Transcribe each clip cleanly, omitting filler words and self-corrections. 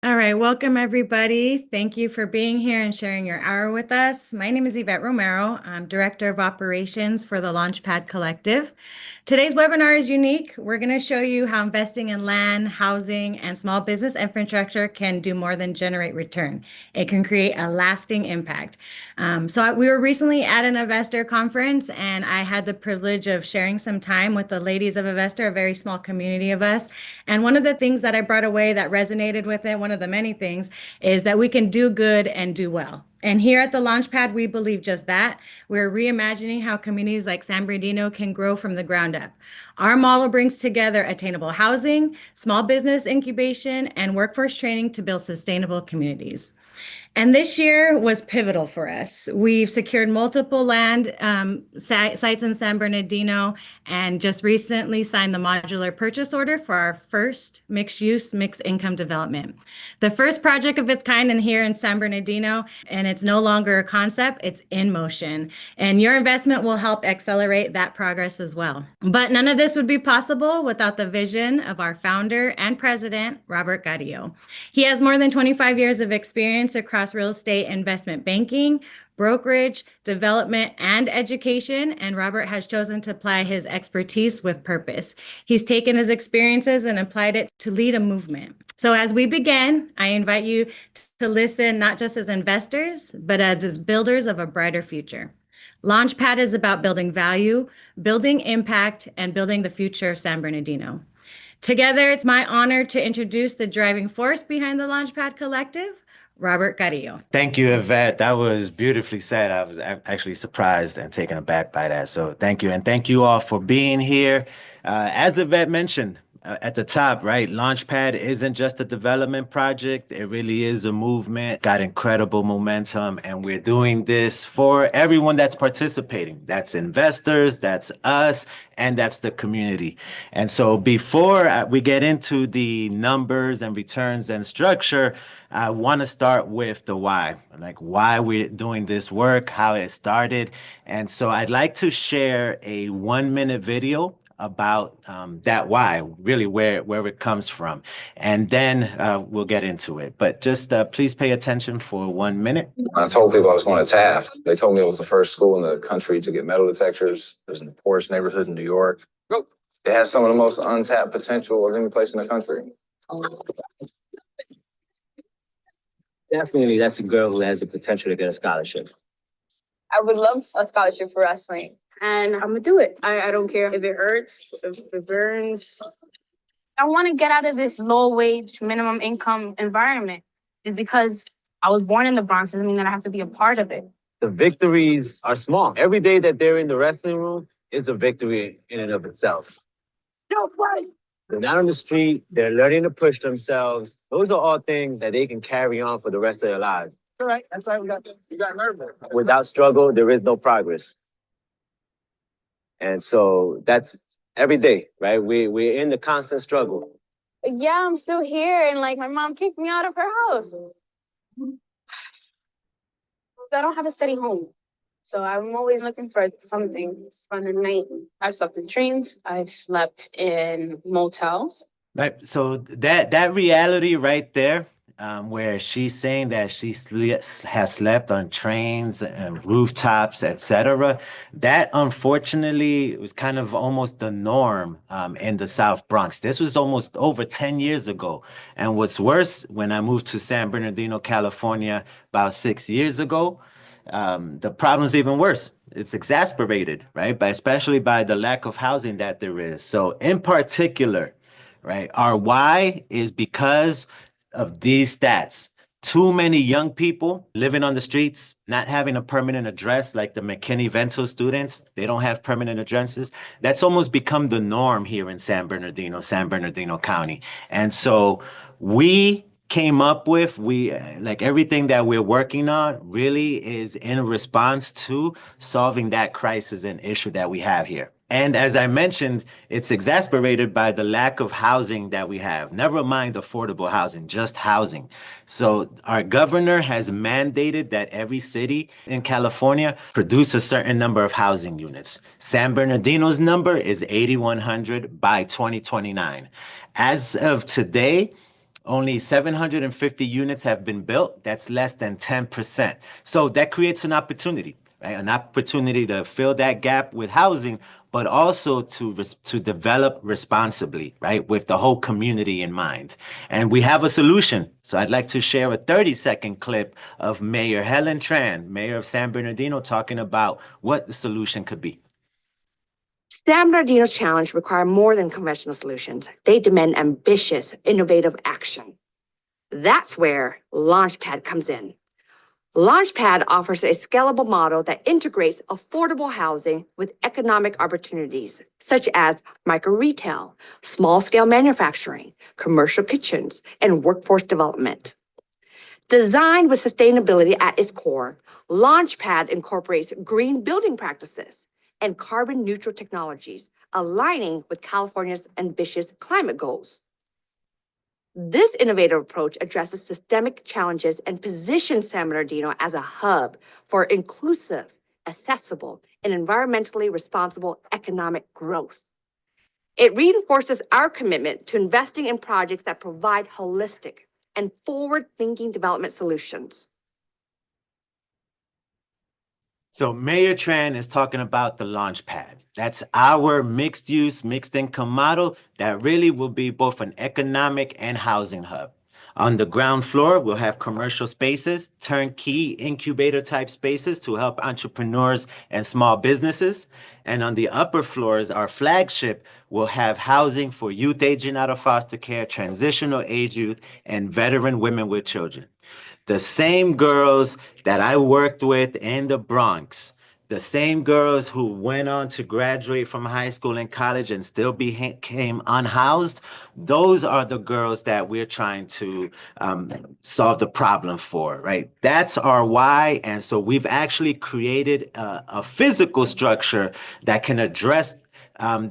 All right, welcome everybody. Thank you for being here and sharing your hour with us. My name is Yvette Romero. I'm Director of Operations for the LaunchPad Collective. Today's webinar is unique. We're going to show you how investing in land, housing, and small business infrastructure can do more than generate return. It can create a lasting impact. We were recently at an investor conference, and I had the privilege of sharing some time with the ladies of Investor, a very small community of us. And one of the things that I brought away that resonated with it, one of the many things, is that we can do good and do well. And here at the Launchpad, we believe just that. We're reimagining how communities like San Bernardino can grow from the ground up. Our model brings together attainable housing, small business incubation, and workforce training to build sustainable communities. And this year was pivotal for us. We've secured multiple land sites in San Bernardino and just recently signed the modular purchase order for our first mixed-use, mixed-income development. The first project of its kind in here in San Bernardino, and it's no longer a concept, it's in motion. And your investment will help accelerate that progress as well. But none of this would be possible without the vision of our founder and president, Robert Garillo. He has more than 25 years of experience across real estate investment banking, brokerage, development, and education, and Robert has chosen to apply his expertise with purpose. He's taken his experiences and applied it to lead a movement. So as we begin, I invite you to listen not just as investors, but as builders of a brighter future. Launchpad is about building value, building impact, and building the future of San Bernardino. Together, it's my honor to introduce the driving force behind the Launchpad Collective, Robert Carrillo. Thank you, Yvette. That was beautifully said. I was actually surprised and taken aback by that. So thank you. And thank you all for being here. As Yvette mentioned at the top, right, Launchpad isn't just a development project. It really is a movement, got incredible momentum. And we're doing this for everyone that's participating. That's investors, that's us, and that's the community. And so before we get into the numbers and returns and structure, I want to start with the why, like why we're doing this work, how it started. And so I'd like to share a 1-minute video about that why, really where it comes from. And then we'll get into it. But just please pay attention for 1 minute. I told people I was going to Taft. They told me it was the first school in the country to get metal detectors. It was in the poorest neighborhood in New York. It has some of the most untapped potential of any place in the country. Definitely, that's a girl who has the potential to get a scholarship. I would love a scholarship for wrestling, and I'm gonna do it. I don't care if it hurts, if it burns. I want to get out of this low-wage, minimum income environment. It's because I was born in the Bronx doesn't mean that I have to be a part of it. The victories are small. Every day that they're in the wrestling room is a victory in and of itself. Yo, fight! They're not on the street. They're learning to push themselves. Those are all things that they can carry on for the rest of their lives. All right. That's right. We got nervous. Without struggle, there is no progress. And so that's every day, right? We're in the constant struggle. Yeah, I'm still here, and like my mom kicked me out of her house. I don't have a steady home. So I'm always looking for something to spend the night. I've slept in trains. I've slept in motels. Right. So that reality right there, where she's saying that she has slept on trains and rooftops, etc. That unfortunately was kind of almost the norm in the South Bronx. This was almost over 10 years ago. And what's worse, when I moved to San Bernardino, California, about 6 years ago, the problem's even worse. It's exasperated, right? Especially by the lack of housing that there is. So in particular, right, our why is because of these stats. Too many young people living on the streets, not having a permanent address, like the McKinney-Vento students. They don't have permanent addresses. That's almost become the norm here in San Bernardino County. And so we came up with, like everything that we're working on really is in response to solving that crisis and issue that we have here. And as I mentioned, it's exasperated by the lack of housing that we have. Never mind affordable housing, just housing. So our governor has mandated that every city in California produce a certain number of housing units. San Bernardino's number is 8,100 by 2029. As of today, Only 750 units have been built. That's less than 10%. So that creates an opportunity, right? An opportunity to fill that gap with housing, but also to develop responsibly, right? With the whole community in mind. And we have a solution. So I'd like to share a 30-second clip of Mayor Helen Tran, Mayor of San Bernardino, talking about what the solution could be. San Bernardino's challenge require more than conventional solutions. They demand ambitious, innovative action. That's where LaunchPad comes in. LaunchPad offers a scalable model that integrates affordable housing with economic opportunities, such as micro retail, small-scale manufacturing, commercial kitchens, and workforce development. Designed with sustainability at its core, LaunchPad incorporates green building practices and carbon neutral technologies, aligning with California's ambitious climate goals. This innovative approach addresses systemic challenges and positions San Bernardino as a hub for inclusive, accessible, and environmentally responsible economic growth. It reinforces our commitment to investing in projects that provide holistic and forward-thinking development solutions. So Mayor Tran is talking about the LaunchPad. That's our mixed use, mixed income model that really will be both an economic and housing hub. On the ground floor, we'll have commercial spaces, turnkey incubator type spaces to help entrepreneurs and small businesses. And on the upper floors, our flagship will have housing for youth aging out of foster care, transitional age youth, and veteran women with children. The same girls that I worked with in the Bronx, the same girls who went on to graduate from high school and college and still became unhoused, those are the girls that we're trying to solve the problem for, right? That's our why. And so we've actually created a physical structure that can address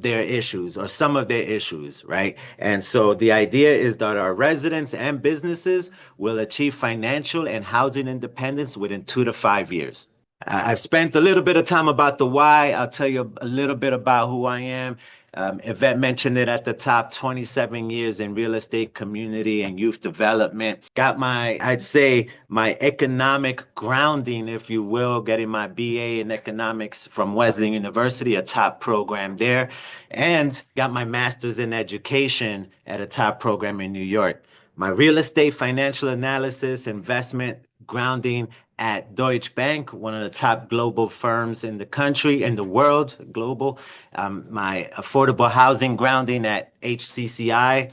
their issues or some of their issues, right? And so the idea is that our residents and businesses will achieve financial and housing independence within 2 to 5 years. I've spent a little bit of time about the why. I'll tell you a little bit about who I am. Yvette mentioned it at the top, 27 years in real estate, community, and youth development. Got my, I'd say, my economic grounding, if you will, getting my BA in economics from Wesleyan University, a top program there, and got my master's in education at a top program in New York. My real estate, financial analysis, investment grounding at Deutsche Bank, one of the top global firms in the country, in the world, global. My affordable housing grounding at HCCI,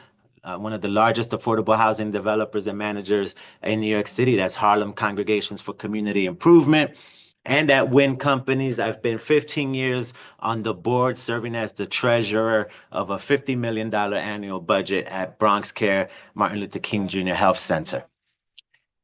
one of the largest affordable housing developers and managers in New York City. That's Harlem Congregations for Community Improvement. And at Win Companies, I've been 15 years on the board, serving as the treasurer of a $50 million annual budget at Bronx Care Martin Luther King Jr. Health Center.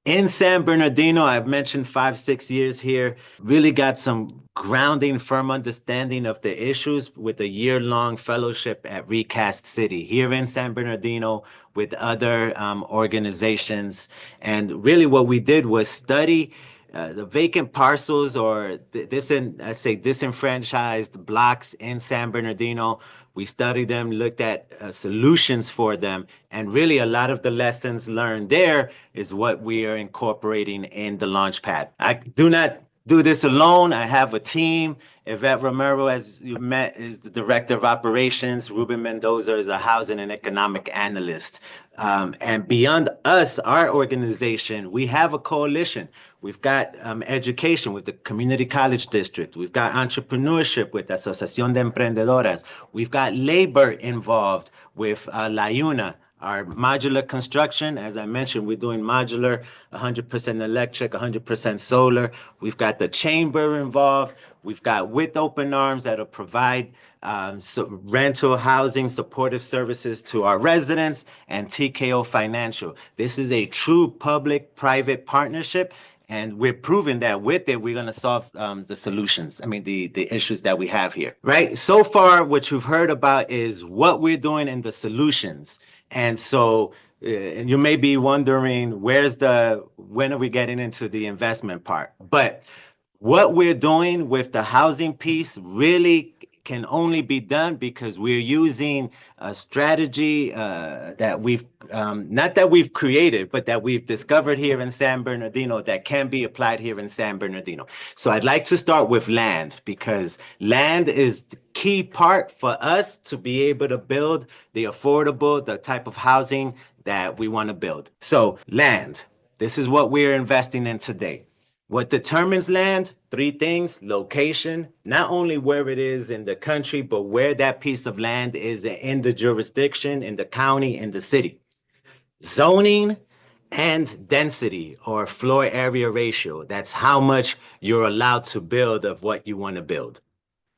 In San Bernardino, I've mentioned 5-6 years here, really got some grounding, firm understanding of the issues with a year-long fellowship at Recast City here in San Bernardino with other organizations. And really what we did was study the vacant parcels or I'd say disenfranchised blocks in San Bernardino. We studied them, looked at solutions for them, and really a lot of the lessons learned there is what we are incorporating in the LaunchPad. I do not do this alone. I have a team. Yvette Romero, as you met, is the director of operations. Ruben Mendoza is a housing and economic analyst. And beyond us, our organization, we have a coalition. We've got education with the Community College District. We've got entrepreneurship with Asociación de Emprendedoras. We've got labor involved with La Una. Our modular construction, as I mentioned, we're doing modular, 100% electric, 100% solar. We've got the chamber involved. We've got With Open Arms that'll provide rental housing, supportive services to our residents, and TKO Financial. This is a true public-private partnership, and we're proving that with it, we're going to solve the solutions. I mean, the issues that we have here, right? So far, what you've heard about is what we're doing in the solutions. And so and you may be wondering, when are we getting into the investment part? But what we're doing with the housing piece really can only be done because we're using a strategy that we've, not that we've created, but that we've discovered here in San Bernardino that can be applied here in San Bernardino. So I'd like to start with land, because land is the key part for us to be able to build the affordable, the type of housing that we want to build. So land, this is what we're investing in today. What determines land? Three things: location, not only where it is in the country, but where that piece of land is in the jurisdiction, in the county, in the city. Zoning and density, or floor area ratio. That's how much you're allowed to build of what you want to build,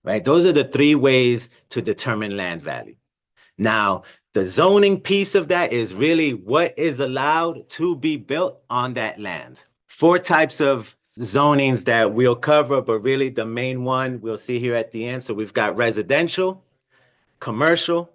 right? Those are the three ways to determine land value. Now, the zoning piece of that is really what is allowed to be built on that land. Four types of zonings that we'll cover, but really the main one we'll see here at the end. So we've got residential, commercial,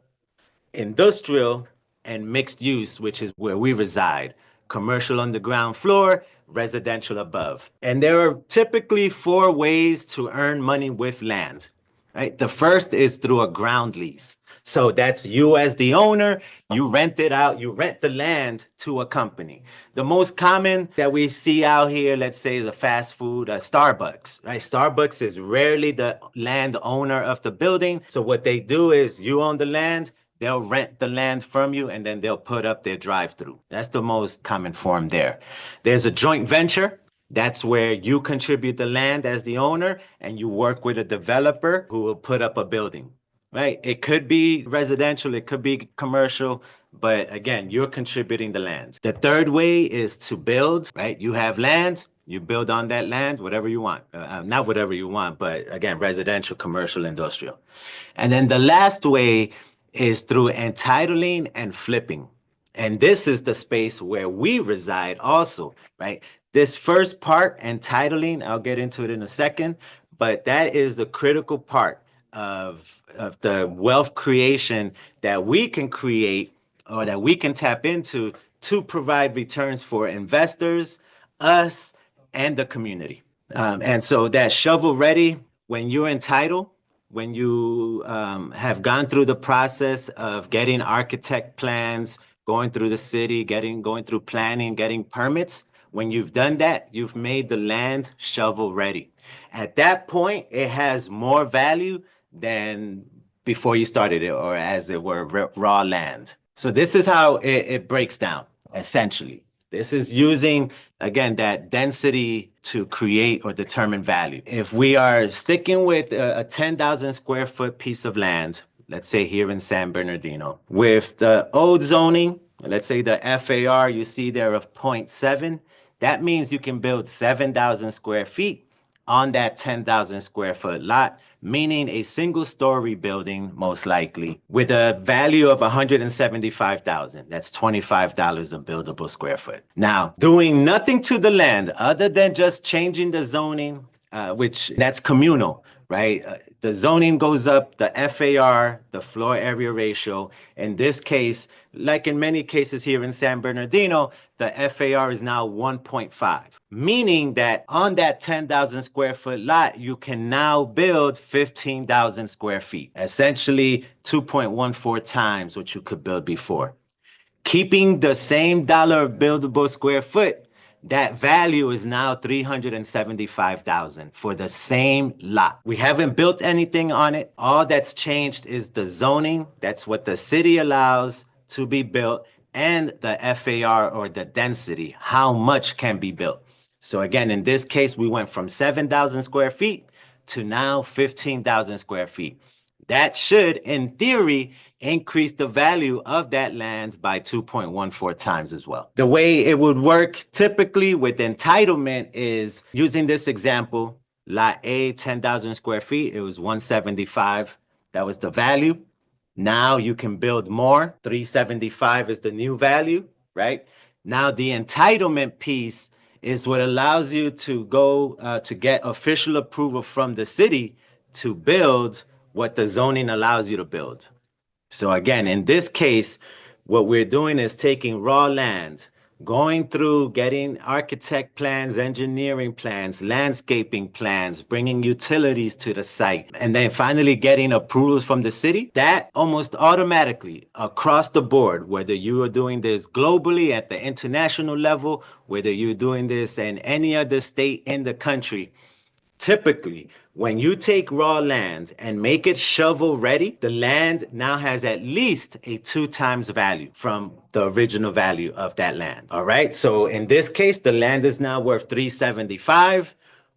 industrial, and mixed use, which is where we reside. Commercial on the ground floor, residential above. And there are typically four ways to earn money with land, right? The first is through a ground lease. So that's you as the owner, you rent it out, you rent the land to a company. The most common that we see out here, let's say, is a fast food, Starbucks, right? Starbucks is rarely the landowner of the building. So what they do is you own the land, they'll rent the land from you, and then they'll put up their drive-through. That's the most common form there. There's a joint venture. That's where you contribute the land as the owner, and you work with a developer who will put up a building, right? It could be residential, it could be commercial, but again, you're contributing the land. The third way is to build, right? You have land, you build on that land, whatever you want. Not whatever you want, but again, residential, commercial, industrial. And then the last way is through entitling and flipping. And this is the space where we reside also, right? This first part, entitling, I'll get into it in a second, but that is the critical part of the wealth creation that we can create, or that we can tap into to provide returns for investors, us, and the community. And so that shovel ready, when you're entitled, when you have gone through the process of getting architect plans, going through the city, going through planning, getting permits, when you've done that, you've made the land shovel ready. At that point, it has more value than before you started it, or as it were, raw land. So this is how it breaks down, essentially. This is using, again, that density to create or determine value. If we are sticking with a 10,000 square foot piece of land, let's say here in San Bernardino, with the old zoning, let's say the FAR you see there of 0.7, that means you can build 7,000 square feet on that 10,000 square foot lot, meaning a single story building, most likely, with a value of 175,000. That's $25 a buildable square foot. Now, doing nothing to the land other than just changing the zoning, which that's communal, right? The zoning goes up, the FAR, the floor area ratio. In this case, like in many cases here in San Bernardino, the FAR is now 1.5, meaning that on that 10,000 square foot lot, you can now build 15,000 square feet, essentially 2.14 times what you could build before. Keeping the same dollar buildable square foot, that value is now 375,000 for the same lot. We haven't built anything on it. All that's changed is the zoning. That's what the city allows to be built, and the FAR, or the density, how much can be built. So again, in this case, we went from 7,000 square feet to now 15,000 square feet. That should, in theory, increase the value of that land by 2.14 times as well. The way it would work typically with entitlement is using this example, lot A, 10,000 square feet, it was 175. That was the value. Now you can build more. 375 is the new value, right? Now the entitlement piece is what allows you to go to get official approval from the city to build what the zoning allows you to build. So again, in this case, what we're doing is taking raw land, going through getting architect plans, engineering plans, landscaping plans, bringing utilities to the site, and then finally getting approvals from the city, that almost automatically across the board, whether you are doing this globally at the international level, whether you're doing this in any other state in the country, typically, when you take raw land and make it shovel ready, the land now has at least a 2 times value from the original value of that land. All right. So in this case, the land is now worth 375.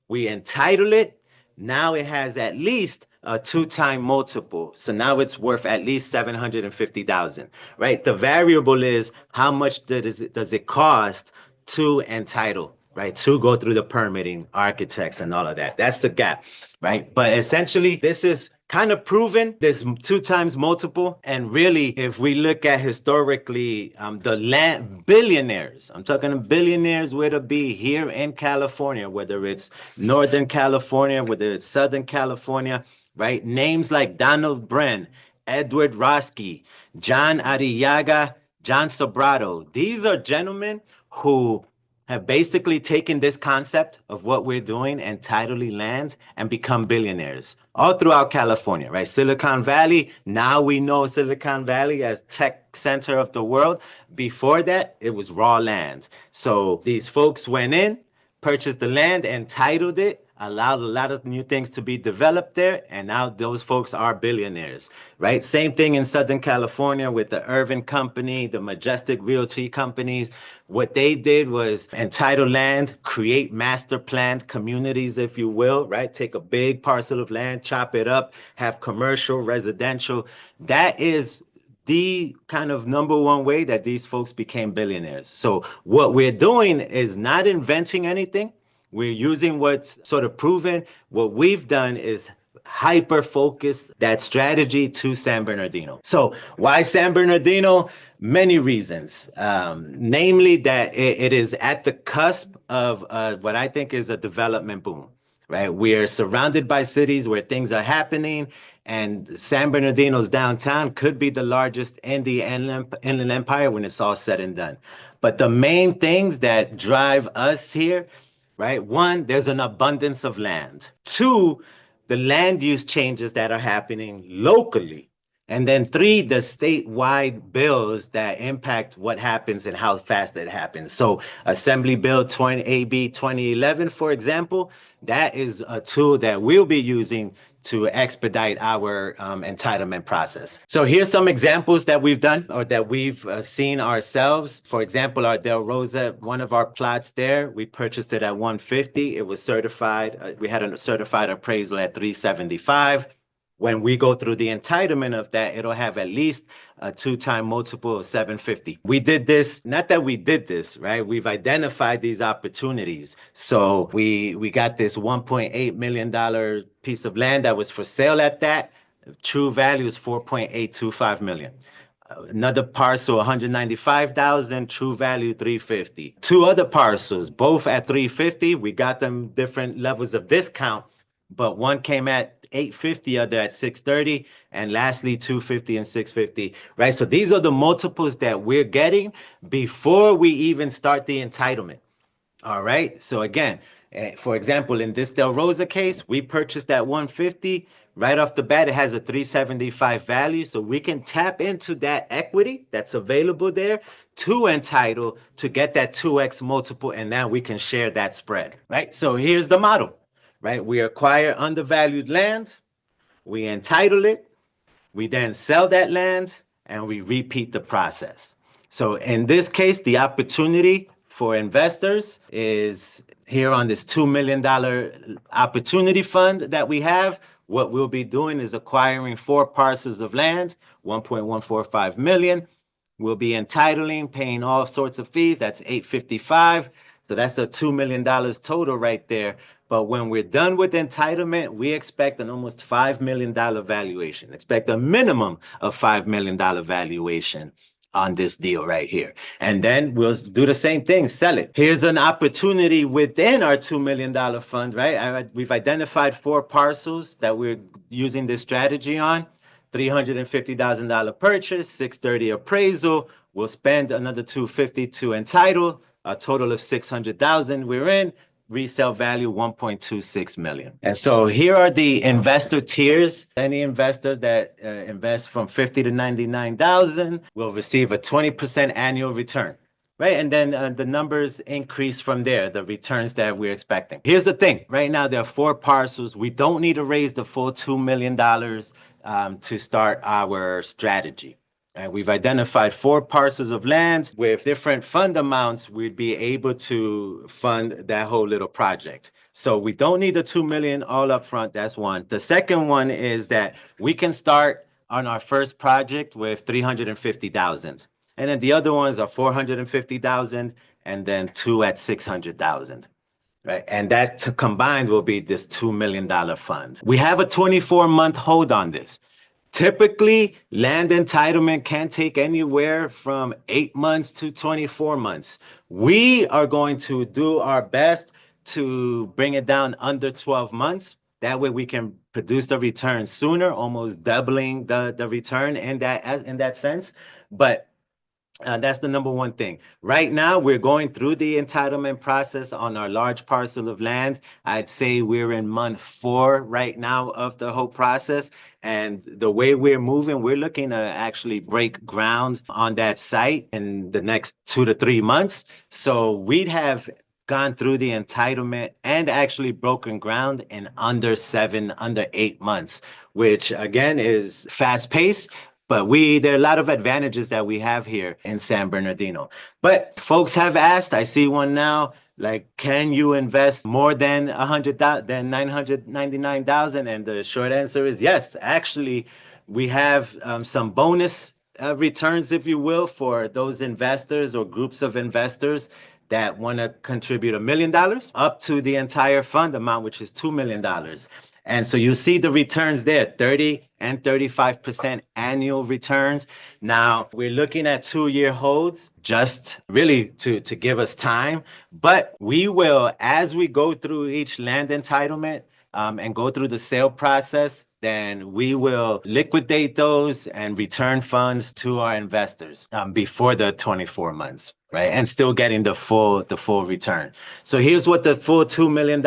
We entitle it. Now it has at least a 2-time multiple. So now it's worth at least 750,000, right? The variable is how much does it cost to entitle, right? To go through the permitting, architects, and all of that. That's the gap, right? But essentially, this is kind of proven, this 2 times multiple. And really, if we look at historically, the land billionaires, I'm talking billionaires with a B here in California, whether it's Northern California, whether it's Southern California, right? Names like Donald Bren, Edward Roski, John Arriaga, John Sobrato. These are gentlemen who have basically taken this concept of what we're doing, entitling land, and become billionaires all throughout California, right? Silicon Valley, now we know Silicon Valley as tech center of the world. Before that, it was raw land. So these folks went in, purchased the land, entitled it, allowed a lot of new things to be developed there, and now those folks are billionaires, right? Same thing in Southern California with the Irvin Company, the Majestic Realty companies. What they did was entitle land, create master planned communities, if you will, right? Take a big parcel of land, chop it up, have commercial, residential. That is the kind of number one way that these folks became billionaires. So what we're doing is not inventing anything. We're using what's sort of proven. What we've done is hyper focus that strategy to San Bernardino. So why San Bernardino? Many reasons, namely that it is at the cusp of what I think is a development boom. Right, we're surrounded by cities where things are happening, and San Bernardino's downtown could be the largest in the Inland Empire when it's all said and done. But the main things that drive us here, right? One, there's an abundance of land. Two, the land use changes that are happening locally. And then three, the statewide bills that impact what happens and how fast it happens. So Assembly Bill 20, AB 2011, for example, that is a tool that we'll be using to expedite our entitlement process. So here's some examples that we've done or that we've seen ourselves. For example, our Del Rosa, one of our plots there, we purchased it at 150. It was certified. We had a certified appraisal at 375. When we go through the entitlement of that, it'll have at least a 2-time multiple of 750. We did this, not that we did this, right? We've identified these opportunities. So we got this $1.8 million piece of land that was for sale at that. True value is 4.825 million. Another parcel, 195,000, true value 350. Two other parcels, both at 350. We got them different levels of discount, but one came at 850, other at 630, and lastly 250 and 650, right? So these are the multiples that we're getting before we even start the entitlement. All right. So again, for example, in this Del Rosa case, we purchased at 150. Right off the bat, it has a 375 value. So we can tap into that equity that's available there to entitle to get that 2x multiple. And now we can share that spread, right? So here's the model, right? We acquire undervalued land, we entitle it, we then sell that land, and we repeat the process. So in this case, the opportunity for investors is here on this $2 million opportunity fund that we have. What we'll be doing is acquiring 4 parcels of land, 1.145 million. We'll be entitling, paying all sorts of fees. That's 855. So that's a $2 million total right there. But when we're done with entitlement, we expect an almost $5 million valuation. Expect a minimum of $5 million valuation on this deal right here. And then we'll do the same thing, sell it. Here's an opportunity within our $2 million fund, right? We've identified 4 parcels that we're using this strategy on. $350,000 purchase, 630 appraisal. We'll spend another 250 to entitle, a total of 600,000 we're in. Resale value 1.26 million. And so here are the investor tiers. Any investor that invests from 50 to 99,000 will receive a 20% annual return. Right, and then the numbers increase from there, the returns that we're expecting. Here's the thing, right now there are 4 parcels. We don't need to raise the full $2 million to start our strategy. And we've identified 4 parcels of land with different fund amounts. We'd be able to fund that whole little project. So we don't need the 2 million all up front. That's one. The second one is that we can start on our first project with 350,000. And then the other ones are 450,000 and then 2 at 600,000. Right. And that combined will be this $2 million fund. We have a 24-month hold on this. Typically, land entitlement can take anywhere from 8 months to 24 months. We are going to do our best to bring it down under 12 months. That way we can produce the return sooner, almost doubling the return in that sense. But that's the number one thing. Right now, we're going through the entitlement process on our large parcel of land. I'd say we're in month 4 right now of the whole process. And the way we're moving, we're looking to actually break ground on that site in the next 2 to 3 months. So we'd have gone through the entitlement and actually broken ground in under 8 months, which again is fast paced. But there are a lot of advantages that we have here in San Bernardino. But folks have asked, I see one now, like, can you invest more than 999,000? And the short answer is yes. Actually, we have some bonus returns, if you will, for those investors or groups of investors that want to contribute $1 million up to the entire fund amount, which is $2 million. And so you see the returns there, 30 and 35% annual returns. Now, we're looking at 2-year holds just really to give us time. But we will, as we go through each land entitlement and go through the sale process, then we will liquidate those and return funds to our investors before the 24 months. Right, and still getting the full return. So here's what the full $2 million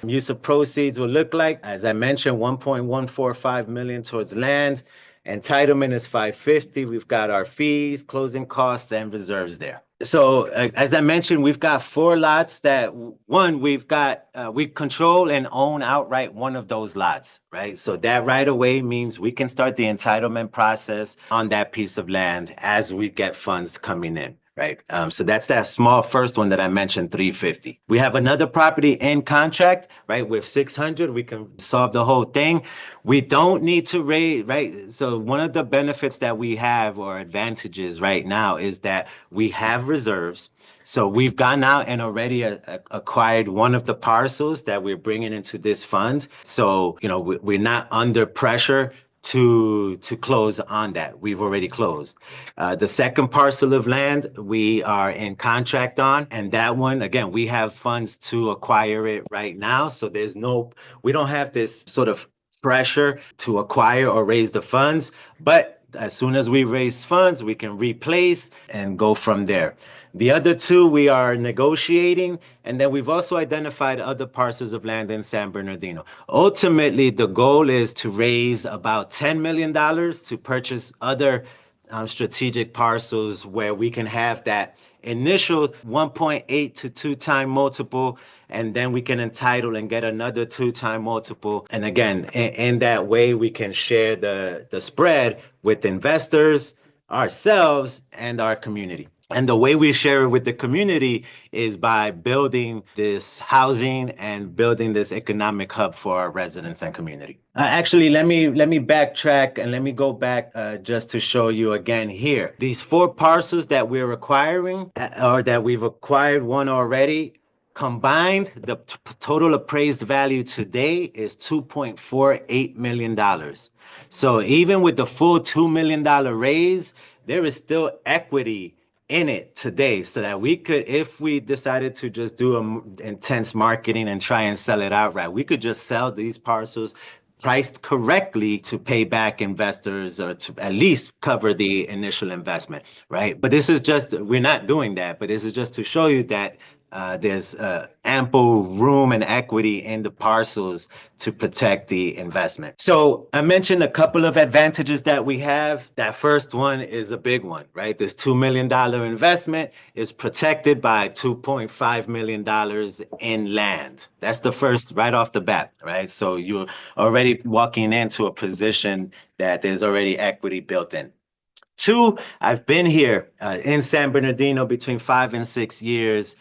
use of proceeds will look like. As I mentioned, 1.145 million towards land. Entitlement is 550. We've got our fees, closing costs, and reserves there. So as I mentioned, we've got 4 lots that we control and own outright one of those lots, right? So that right away means we can start the entitlement process on that piece of land as we get funds coming in. Right. So that's that small first one that I mentioned, 350. We have another property in contract, right? With 600, we can solve the whole thing. We don't need to raise, right? So one of the benefits that we have or advantages right now is that we have reserves. So we've gone out and already acquired one of the parcels that we're bringing into this fund. So, we're not under pressure to close on that. We've already closed. The second parcel of land we are in contract on, and that one, again, we have funds to acquire it right now. So we don't have this sort of pressure to acquire or raise the funds, but as soon as we raise funds, we can replace and go from there. The other 2 we are negotiating, and then we've also identified other parcels of land in San Bernardino. Ultimately, the goal is to raise about $10 million to purchase other strategic parcels where we can have that initial 1.8 to 2-time multiple, and then we can entitle and get another 2-time multiple. And again, in that way, we can share the spread with investors, ourselves, and our community. And the way we share it with the community is by building this housing and building this economic hub for our residents and community. Actually, let me backtrack and let me go back just to show you again here. These 4 parcels that we're acquiring or that we've acquired one already, combined, the total appraised value today is $2.48 million. So even with the full $2 million raise, there is still equity in it today, so that we could, if we decided to just do intense marketing and try and sell it outright, we could just sell these parcels, priced correctly to pay back investors or to at least cover the initial investment, right? But this is just, we're not doing that, but this is just to show you that there's ample room and equity in the parcels to protect the investment. So I mentioned a couple of advantages that we have. That first one is a big one, right? This $2 million investment is protected by $2.5 million in land. That's the first right off the bat, right? So you're already walking into a position that there's already equity built in. Two, I've been here in San Bernardino between 5 and 6 years,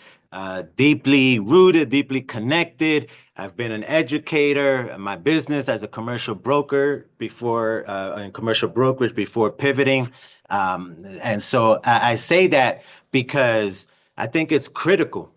deeply rooted, deeply connected. I've been an educator, my business as a commercial broker before, in commercial brokerage before pivoting. And so I say that because I think it's critical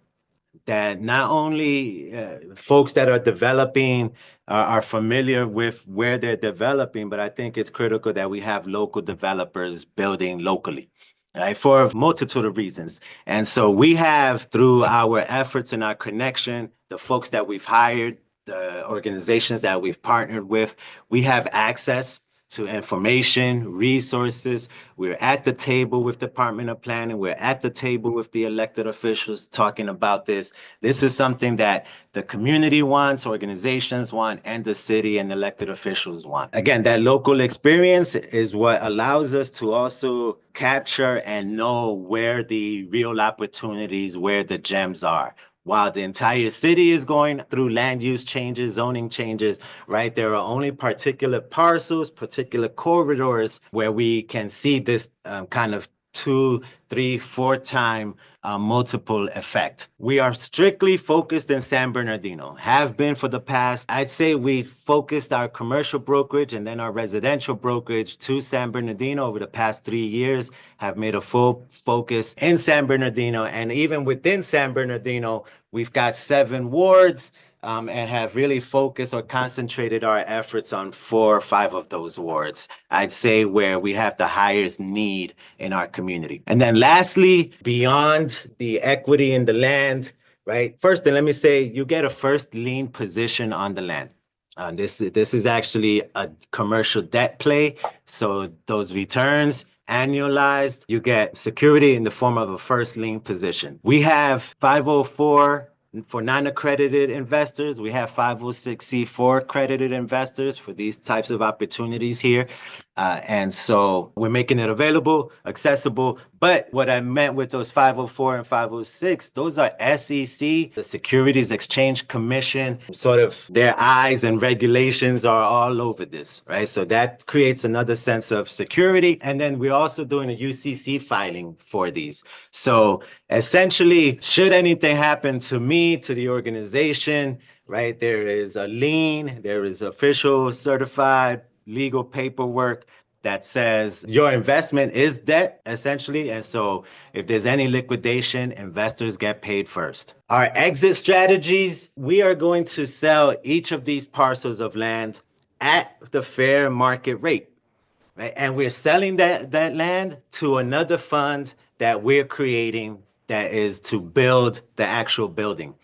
that not only folks that are developing are familiar with where they're developing, but I think it's critical that we have local developers building locally, right, for a multitude of reasons. And so we have, through our efforts and our connection, the folks that we've hired, the organizations that we've partnered with, we have access to information, resources. We're at the table with Department of Planning. We're at the table with the elected officials talking about this. This is something that the community wants, organizations want, and the city and elected officials want. Again, that local experience is what allows us to also capture and know where the real opportunities, where the gems are. While the entire city is going through land use changes, zoning changes, right? There are only particular parcels, particular corridors where we can see this kind of 2, 3, 4 time multiple effect. We are strictly focused in San Bernardino, have been for the past, I'd say we focused our commercial brokerage and then our residential brokerage to San Bernardino over the past 3 years, have made a full focus in San Bernardino. And even within San Bernardino, we've got 7 wards and have really focused or concentrated our efforts on 4 or 5 of those wards, I'd say, where we have the highest need in our community. And then lastly, beyond the equity in the land, right? First, let me say, you get a first lien position on the land. This is actually a commercial debt play. So those returns, annualized, you get security in the form of a first lien position. We have 504 for non-accredited investors. We have 506c4 accredited investors for these types of opportunities here. And so we're making it available, accessible. But what I meant with those 504 and 506, those are SEC, the Securities Exchange Commission, sort of their eyes and regulations are all over this, right? So that creates another sense of security. And then we're also doing a UCC filing for these. So essentially, should anything happen to me, to the organization, right, there is a lien, there is official certified legal paperwork that says your investment is debt, essentially. And so if there's any liquidation, investors get paid first. Our exit strategies, we are going to sell each of these parcels of land at the fair market rate, right? And we're selling that land to another fund that we're creating that is to build the actual building.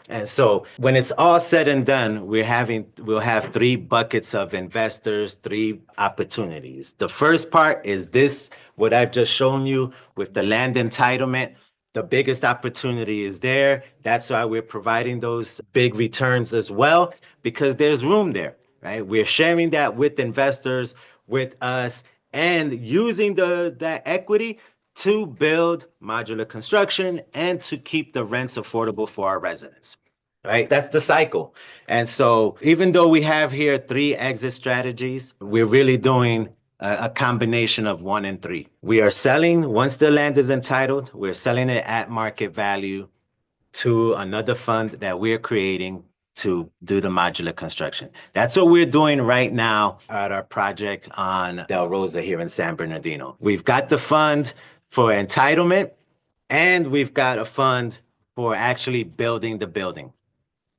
And so when it's all said and done, we'll have 3 buckets of investors, 3 opportunities. The first part is this, what I've just shown you with the land entitlement. The biggest opportunity is there. That's why we're providing those big returns as well, because there's room there, right? We're sharing that with investors, with us, and using that equity to build modular construction and to keep the rents affordable for our residents, right? That's the cycle. And so even though we have here 3 exit strategies, we're really doing a combination of 1 and 3. We are selling, once the land is entitled, we're selling it at market value to another fund that we're creating to do the modular construction. That's what we're doing right now at our project on Del Rosa here in San Bernardino. We've got the fund for entitlement, and we've got a fund for actually building the building,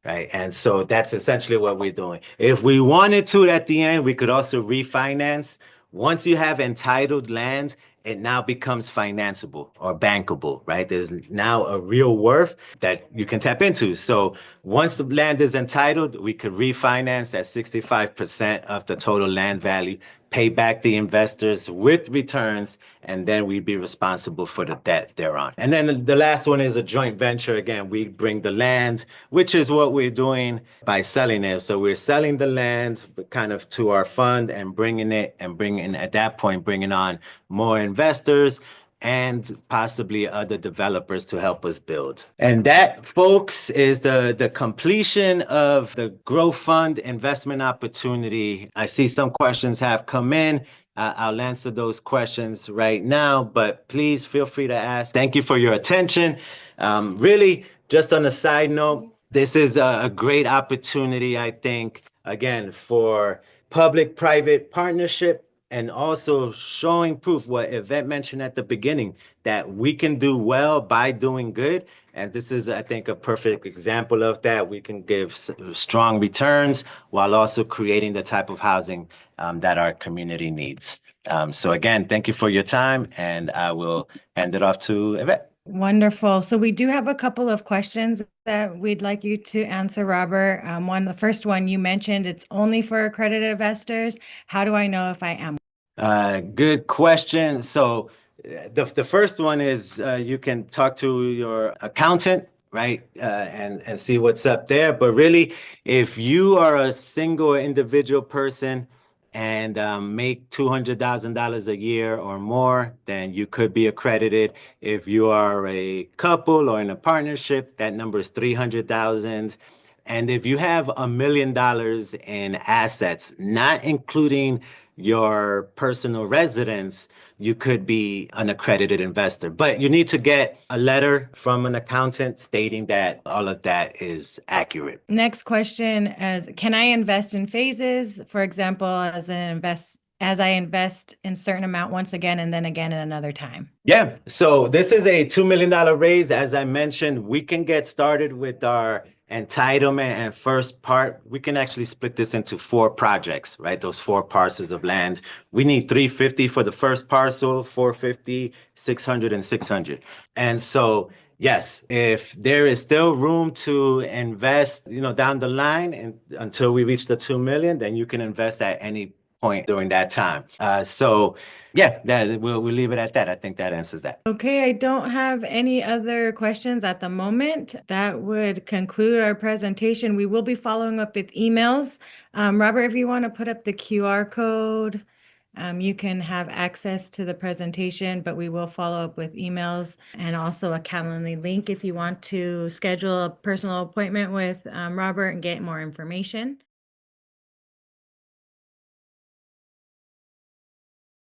right? And so that's essentially what we're doing. If we wanted to, at the end, we could also refinance. Once you have entitled land it now becomes financeable or bankable, right? There's now a real worth that you can tap into. So once the land is entitled, we could refinance at 65% of the total land value, pay back the investors with returns, and then we'd be responsible for the debt thereon. And then the last one is a joint venture. Again, we bring the land, which is what we're doing by selling it. So we're selling the land kind of to our fund and bringing at that point, bringing on more investors and possibly other developers to help us build. And that, folks, is the completion of the Grow Fund investment opportunity. I see some questions have come in. I'll answer those questions right now, but please feel free to ask. Thank you for your attention. Really, just on a side note, this is a great opportunity, I think, again, for public-private partnership, and also showing proof what Yvette mentioned at the beginning, that we can do well by doing good. And this is, I think, a perfect example of that. We can give strong returns while also creating the type of housing that our community needs. So again, thank you for your time, and I will hand it off to Yvette. Wonderful. So we do have a couple of questions that we'd like you to answer, Robert. The first one you mentioned, it's only for accredited investors. How do I know if I am? Good question. So the first one is you can talk to your accountant, right, and see what's up there. But really, if you are a single individual person and make $200,000 a year or more, then you could be accredited. If you are a couple or in a partnership, that number is 300,000. And if you have $1 million in assets, not including your personal residence, you could be an accredited investor. But you need to get a letter from an accountant stating that all of that is accurate. Next question is, can I invest in phases? For example, as I invest in certain amount once again and then again at another time? Yeah, so this is a $2 million raise. As I mentioned, we can get started with our entitlement and first part. We can actually split this into 4 projects, right? Those 4 parcels of land. We need $350 for the first parcel, $450, $600, and $600. And so, yes, if there is still room to invest, down the line and until we reach the 2 million, then you can invest at any point during that time. So yeah, we'll leave it at that. I think that answers that. Okay, I don't have any other questions at the moment. That would conclude our presentation. We will be following up with emails. Robert, if you want to put up the QR code, you can have access to the presentation, but we will follow up with emails and also a Calendly link if you want to schedule a personal appointment with Robert and get more information.